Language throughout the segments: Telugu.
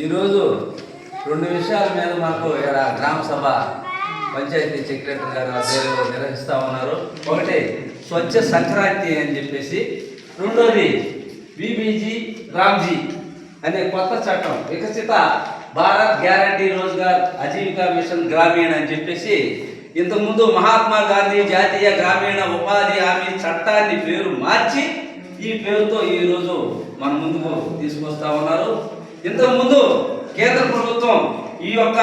ఈరోజు రెండు విషయాల మీద మాకు ఇక్కడ గ్రామ సభ పంచాయతీ సెక్రటరీ గారు ఆధ్వర్యంలో నిర్వహిస్తూ ఉన్నారు. ఒకటి స్వచ్ఛ సంక్రాంతి అని చెప్పేసి, రెండోది బీబీజీ రామ్జీ అనే కొత్త చట్టం, వికసిత భారత్ గ్యారంటీ రోజ్గార్ ఆజీవికా మిషన్ గ్రామీణ అని చెప్పేసి ఇంతకుముందు మహాత్మా గాంధీ జాతీయ గ్రామీణ ఉపాధి హామీ చట్టాన్ని పేరు మార్చి ఈ పేరుతో ఈరోజు మన ముందుకు తీసుకొస్తా ఉన్నారు. ఇంతకుముందు కేంద్ర ప్రభుత్వం ఈ యొక్క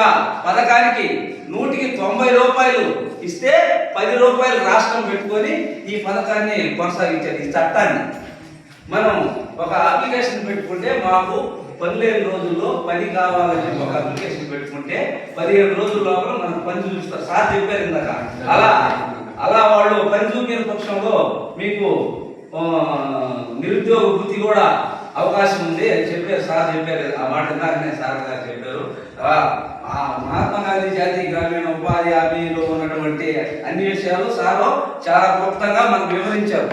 పథకానికి 190 రూపాయలు ఇస్తే 10 రూపాయలు రాష్ట్రం పెట్టుకొని ఈ పథకాన్ని కొనసాగించారు. ఈ చట్టాన్ని మనం ఒక అప్లికేషన్ పెట్టుకుంటే మాకు 15 రోజుల్లో పని కావాలని చెప్పి ఒక అప్లికేషన్ పెట్టుకుంటే 15 రోజుల లోపల మనకు పని చూపిస్తారు. సార్ చెప్పారు ఇందాక. అలా వాళ్ళు పని చూపిన పక్షంలో మీకు నిరుద్యోగ వృత్తి కూడా అవకాశం ఉంది అని చెప్పారు. సార్ చెప్పారు. ఆ మాట ఇందాకనే సార్ గారు చెప్పారు. మహాత్మా గాంధీ జాతీయ గ్రామీణ ఉపాధి హామీలో ఉన్నటువంటి అన్ని విషయాలు సార్ చాలా క్లుప్తంగా మనకు వివరించారు.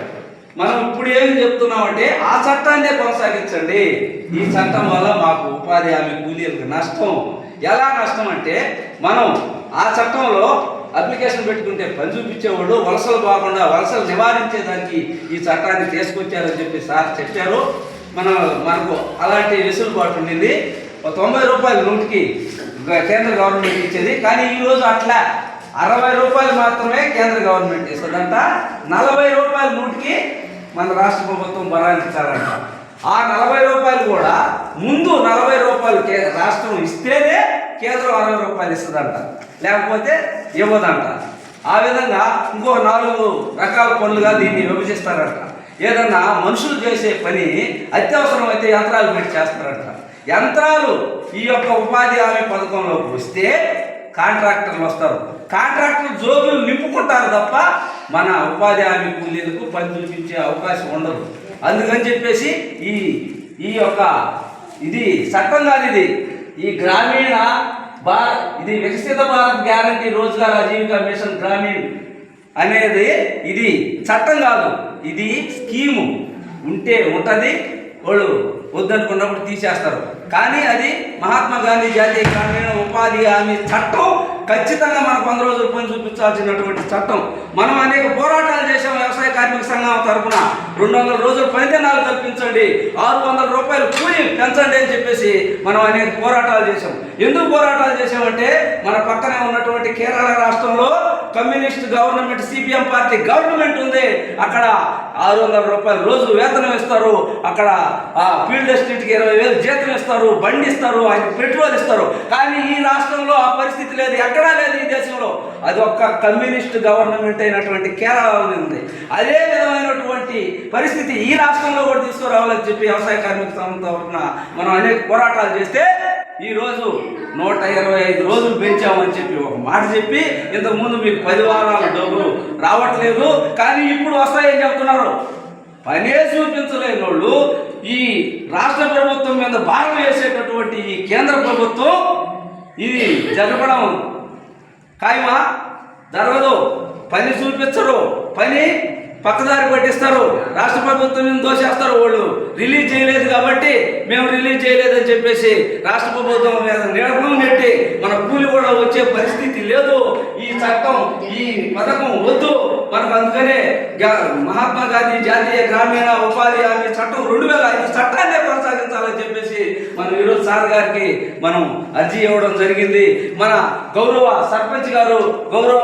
మనం ఇప్పుడు ఏం చెప్తున్నామంటే ఆ చట్టాన్నే కొనసాగించండి. ఈ చట్టం వల్ల మాకు ఉపాధి హామీ కూలీలకు నష్టం. ఎలా నష్టం అంటే, మనం ఆ చట్టంలో అప్లికేషన్ పెట్టుకుంటే పని చూపించేవాళ్ళు వలసలు కాకుండా వలసలు నివారించేదానికి ఈ చట్టాన్ని తీసుకొచ్చారని చెప్పి సార్ చెప్పారు. మనకు అలాంటి వెసులుబాటు ఉండింది. 90 రూపాయలు నూటికి కేంద్ర గవర్నమెంట్ ఇచ్చేది. కానీ ఈరోజు అట్లా 60 రూపాయలు మాత్రమే కేంద్ర గవర్నమెంట్ ఇస్తుందంట. 40 రూపాయలు నూటికి మన రాష్ట్ర ప్రభుత్వం భరాయించాలంట. ఆ 40 రూపాయలు కూడా ముందు 40 రూపాయలు రాష్ట్రం ఇస్తేనే కేంద్రం 60 రూపాయలు ఇస్తుందంట, లేకపోతే ఇవ్వదంట. ఆ విధంగా ఇంకో 4 రకాల పనులుగా దీన్ని విభజిస్తారంట. ఏదన్నా మనుషులు చేసే పని అత్యవసరం అయితే యంత్రాలు పెట్టి చేస్తారంట. యంత్రాలు ఈ యొక్క ఉపాధి హామీ పథకంలోకి వస్తే కాంట్రాక్టర్లు వస్తారు. కాంట్రాక్టర్లు జోబులు నింపుకుంటారు తప్ప మన ఉపాధి హామీ కూలీలకు పని చూపించే అవకాశం ఉండదు. అందుకని చెప్పేసి ఈ యొక్క ఇది చట్టం కాదు, ఈ గ్రామీణ ఇది వికసిత భారత్ గ్యారంటీ రోజ్గార్ ఆజీవికా మిషన్ గ్రామీణ అనేది ఇది చట్టం కాదు, ఇది స్కీము. ఉంటే ఉంటుంది, వాళ్ళు వద్దనుకున్నప్పుడు తీసేస్తారు. కానీ అది మహాత్మా గాంధీ జాతీయ గ్రామీణ ఉపాధి హామీ చట్టం ఖచ్చితంగా మనకు 100 రోజులు పని చూపించాల్సినటువంటి చట్టం. మనం అనేక పోరాటాలు చేసాం. వ్యవసాయ కార్మిక సంఘం తరఫున 200 రోజులు పని దినాలు కల్పించండి, 600 రూపాయలు కూలి పెంచండి అని చెప్పేసి మనం అనేక పోరాటాలు చేసాం. ఎందుకు పోరాటాలు చేసామంటే, మన పక్కనే ఉన్నటువంటి కేరళ రాష్ట్రంలో communist government, CPM party government ఉంది. అక్కడ 600 రూపాయలు రోజు వేతనం ఇస్తారు. అక్కడ ఫీల్డ్ అసిస్టెంట్కి 20,000 జీతం ఇస్తారు, బండి ఇస్తారు, ఆయనకి పెట్రోల్ ఇస్తారు. కానీ ఈ రాష్ట్రంలో ఆ పరిస్థితి లేదు, ఎక్కడా లేదు ఈ దేశంలో. అది ఒక్క కమ్యూనిస్ట్ గవర్నమెంట్ అయినటువంటి కేరళలో ఉంది. అదే విధమైనటువంటి పరిస్థితి ఈ రాష్ట్రంలో కూడా తీసుకురావాలని చెప్పి వ్యవసాయ కార్మిక సంఘం తరఫున మనం అనేక పోరాటాలు చేస్తే ఈరోజు 125 రోజులు పెంచామని చెప్పి ఒక మాట చెప్పి, ఇంతకుముందు మీకు 10 వారాల డబ్బులు రావట్లేదు కానీ ఇప్పుడు వస్తాయని చెప్తున్నారు. పనే చూపించలేని వాళ్ళు ఈ రాష్ట్ర ప్రభుత్వం మీద భారం వేసేటటువంటి ఈ కేంద్ర ప్రభుత్వం ఇది జరపడం ఖాయమా? జరగదు. పని చూపించరు, పని పక్కదారి పట్టిస్తారు, రాష్ట్ర ప్రభుత్వం మీద దోషేస్తారు. వాళ్ళు రిలీజ్ చేయలేదు కాబట్టి మేము రిలీజ్ చేయలేదని చెప్పేసి రాష్ట్ర ప్రభుత్వం మీద నిడపడం నెట్టి మన కూలి కూడా వచ్చే పరిస్థితి లేదు. ఈ చట్టం, ఈ పథకం వద్దు మనకు. అందుకనే మహాత్మా గాంధీ జాతీయ గ్రామీణ ఉపాధి హామీ చట్టం 2005 చట్టాన్నే కొనసాగించాలని చెప్పేసి మనం ఈరోజు సార్ గారికి మనం అర్జీ ఇవ్వడం జరిగింది. మన గౌరవ సర్పంచ్ గారు, గౌరవ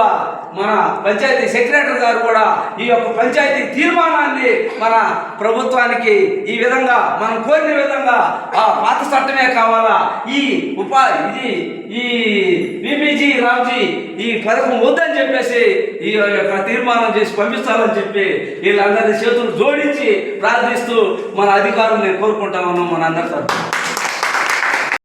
మన పంచాయతీ సెక్రటరీ గారు కూడా ఈ యొక్క పంచాయతీ తీర్మానాన్ని మన ప్రభుత్వానికి ఈ విధంగా మనం కోరిన విధంగా ఆ పాత చట్టమే కావాలా, ఈ బీబీజీ రామ్జీ ఈ పథకం వద్దని చెప్పేసి ఈ యొక్క తీర్మానం చేసి పంపిస్తామని చెప్పి వీళ్ళందరినీ చేతులు జోడించి ప్రార్థిస్తూ మన అధికారులు నేను కోరుకుంటా ఉన్నాం మన అందరి తరఫున.